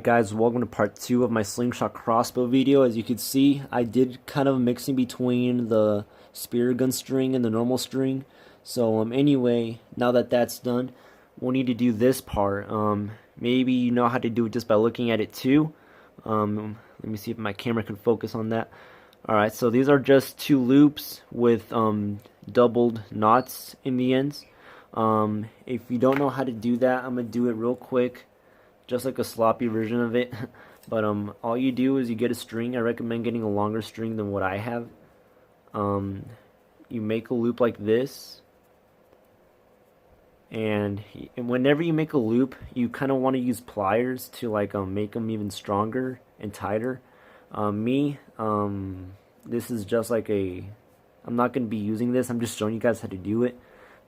guys, welcome to part 2 of my Slingshot Crossbow video. As you can see, I did kind of mixing between the spear gun string and the normal string. So anyway, now that that's done, we'll need to do this part. Maybe you know how to do it just by looking at it too. Let me see if my camera can focus on that. Alright, so these are just 2 loops with doubled knots in the ends. If you don't know how to do that, I'm going to do it real quick. Just like a sloppy version of it. But all you do is you get a string. I recommend getting a longer string than what I have. You make a loop like this, and whenever you make a loop, you kind of want to use pliers to like make them even stronger and tighter. This is just like I'm not going to be using this, I'm just showing you guys how to do it.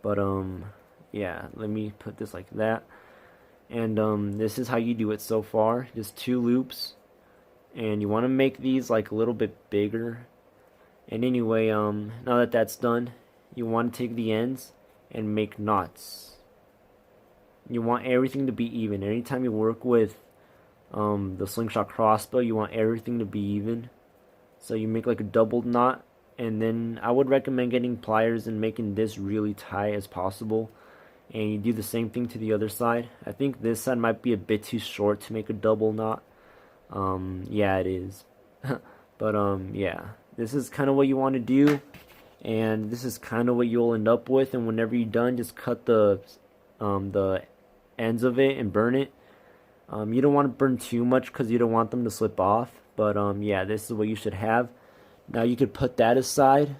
But yeah, let me put this like that. And this is how you do it so far. Just 2 loops, and you want to make these like a little bit bigger. And anyway, now that that's done, you want to take the ends and make knots. You want everything to be even. Anytime you work with the Slingshot Crossbow, you want everything to be even. So you make like a doubled knot, and then I would recommend getting pliers and making this really tight as possible. And you do the same thing to the other side. I think this side might be a bit too short to make a double knot. Yeah, it is. But yeah, this is kind of what you want to do, and this is kind of what you'll end up with. And whenever you're done, just cut the ends of it and burn it. You don't want to burn too much because you don't want them to slip off. But yeah, this is what you should have. Now you could put that aside.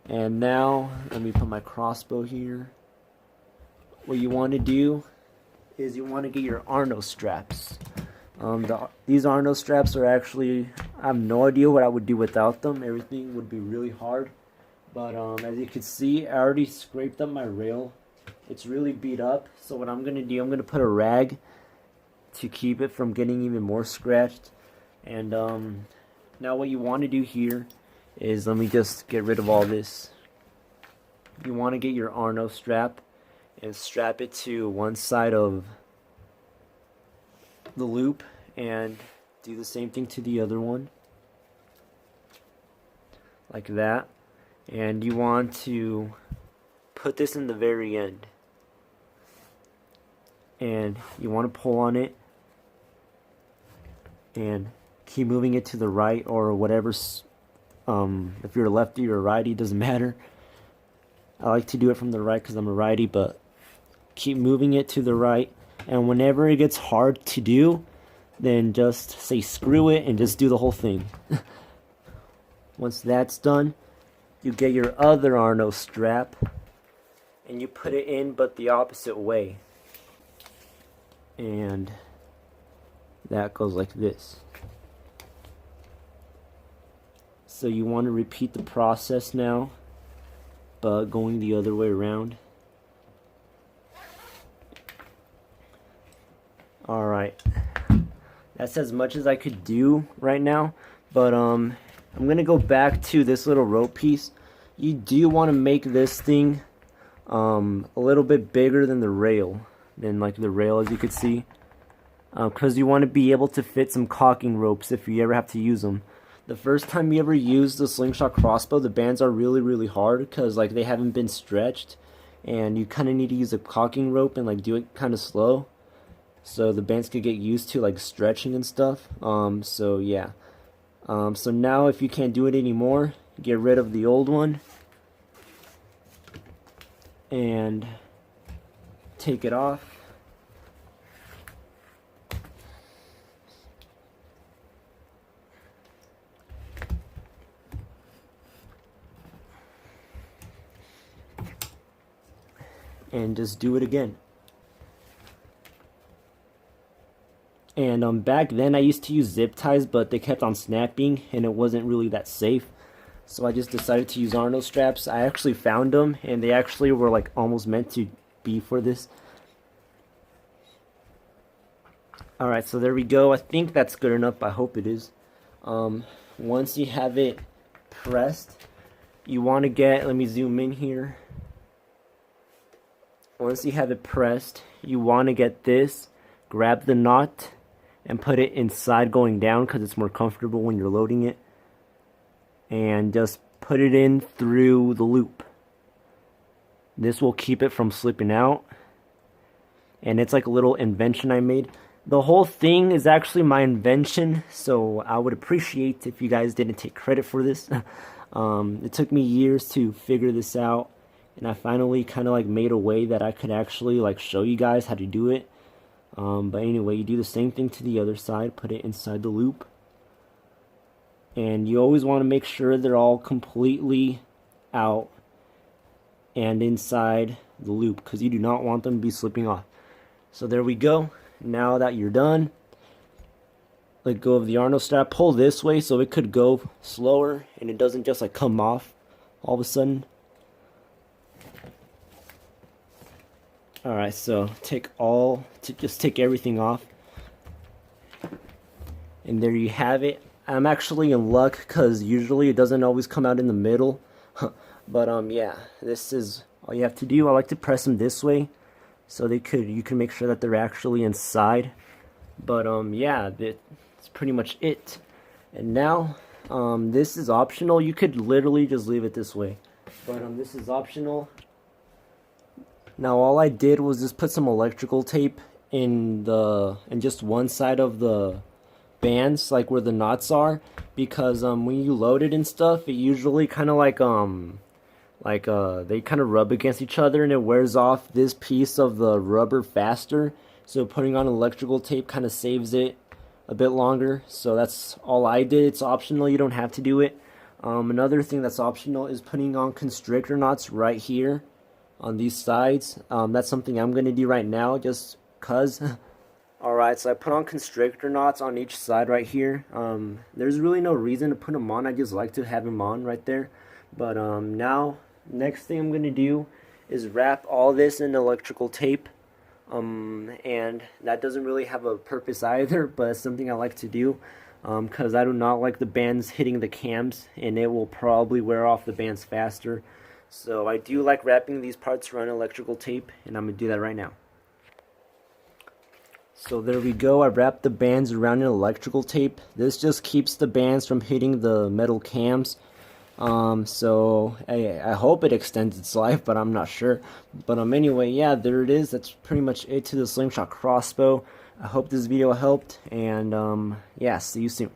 And now let me put my crossbow here. What you want to do is you want to get your Arno straps. These Arno straps are actually, I have no idea what I would do without them. Everything would be really hard. But as you can see, I already scraped up my rail. It's really beat up. So what I'm going to do, I'm going to put a rag to keep it from getting even more scratched. And now what you want to do here is, let me just get rid of all this. You want to get your Arno strap and strap it to one side of the loop, and do the same thing to the other one, like that. And you want to put this in the very end, and you want to pull on it and keep moving it to the right or whatever. If you're a lefty or a righty, doesn't matter. I like to do it from the right because I'm a righty, but keep moving it to the right. And whenever it gets hard to do, then just say screw it and just do the whole thing. Once that's done, you get your other Arno strap and you put it in, but the opposite way. And that goes like this. So you want to repeat the process now, but going the other way around. Alright, that's as much as I could do right now, but I'm gonna go back to this little rope piece. You do want to make this thing a little bit bigger than the rail, as you could see, because you want to be able to fit some caulking ropes if you ever have to use them. The first time you ever use the Slingshot Crossbow, the bands are really hard because like they haven't been stretched, and you kind of need to use a caulking rope and like do it kind of slow, so the bands could get used to like stretching and stuff. So yeah. So now if you can't do it anymore, get rid of the old one and take it off. And just do it again. And back then I used to use zip ties, but they kept on snapping and it wasn't really that safe. So I just decided to use Arno straps. I actually found them, and they actually were like almost meant to be for this. Alright, so there we go. I think that's good enough. I hope it is. Once you have it pressed, you want to get, let me zoom in here. Once you have it pressed, you want to get this, grab the knot, and put it inside going down because it's more comfortable when you're loading it. And just put it in through the loop. This will keep it from slipping out. And it's like a little invention I made. The whole thing is actually my invention, so I would appreciate if you guys didn't take credit for this. It took me years to figure this out, and I finally kind of like made a way that I could actually like show you guys how to do it. But anyway, you do the same thing to the other side, put it inside the loop. And you always want to make sure they're all completely out and inside the loop, because you do not want them to be slipping off. So there we go. Now that you're done, let go of the Arno strap, pull this way so it could go slower and it doesn't just like come off all of a sudden. Alright, so just take everything off. And there you have it. I'm actually in luck because usually it doesn't always come out in the middle. But yeah, this is all you have to do. I like to press them this way so you can make sure that they're actually inside. But yeah, that's pretty much it. And now this is optional. You could literally just leave it this way, but this is optional. Now all I did was just put some electrical tape in just one side of the bands, like where the knots are, because when you load it and stuff, it usually kind of they kind of rub against each other and it wears off this piece of the rubber faster. So putting on electrical tape kind of saves it a bit longer. So that's all I did. It's optional, you don't have to do it. Another thing that's optional is putting on constrictor knots right here on these sides. That's something I'm going to do right now just cuz. Alright, so I put on constrictor knots on each side right here. There's really no reason to put them on, I just like to have them on right there. But now, next thing I'm going to do is wrap all this in electrical tape. And that doesn't really have a purpose either, but it's something I like to do. Because I do not like the bands hitting the cams, and it will probably wear off the bands faster. So I do like wrapping these parts around electrical tape, and I'm going to do that right now. So there we go, I wrapped the bands around in electrical tape. This just keeps the bands from hitting the metal cams. So I hope it extends its life, but I'm not sure. But anyway, yeah, there it is. That's pretty much it to the Slingshot crossbow. I hope this video helped, and yeah, see you soon.